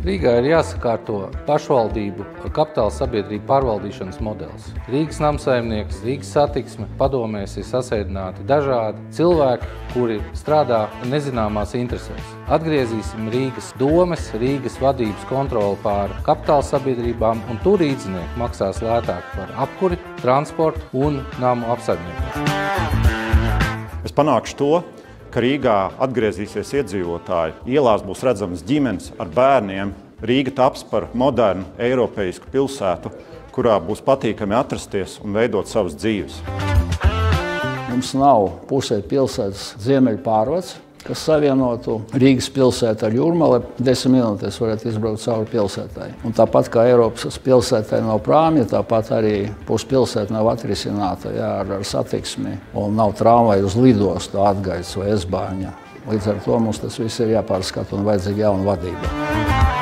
Rīgā ir jāsakārto pašvaldību kapitāla sabiedrību pārvaldīšanas modelis. Rīgas namsaimnieks, Rīgas satiksme, padomēs ir sasēdināti dažādi cilvēki, kuri strādā nezināmās interesēs. Atgriezīsim Rīgas domes, Rīgas vadības kontroli pār kapitāla sabiedrībām, un tur rīdzinieki maksās lētāk par apkuri, transportu un namu apsaimniekošanu. Es panākšu to, ka Rīgā atgriezīsies iedzīvotāji, ielās būs redzamas ģimenes ar bērniem. Rīga taps par modernu, eiropeisku pilsētu, kurā būs patīkami atrasties un veidot savas dzīves. Mums nav pusē pilsētas ziemeļu pārvads, kas savienotu Rīgas pilsētu ar Jūrmali. 10 minūtēs varētu izbraukt cauri pilsētai. Un tāpat kā Eiropas pilsētai nav prāmja, tāpat arī puspilsēta nav atrisināta ar satiksmi un nav tramvaju uz lidostu, Atgaitas vai Esbāņa. Līdz ar to mums tas viss ir jāpārskata un vajadzīga jauna vadība.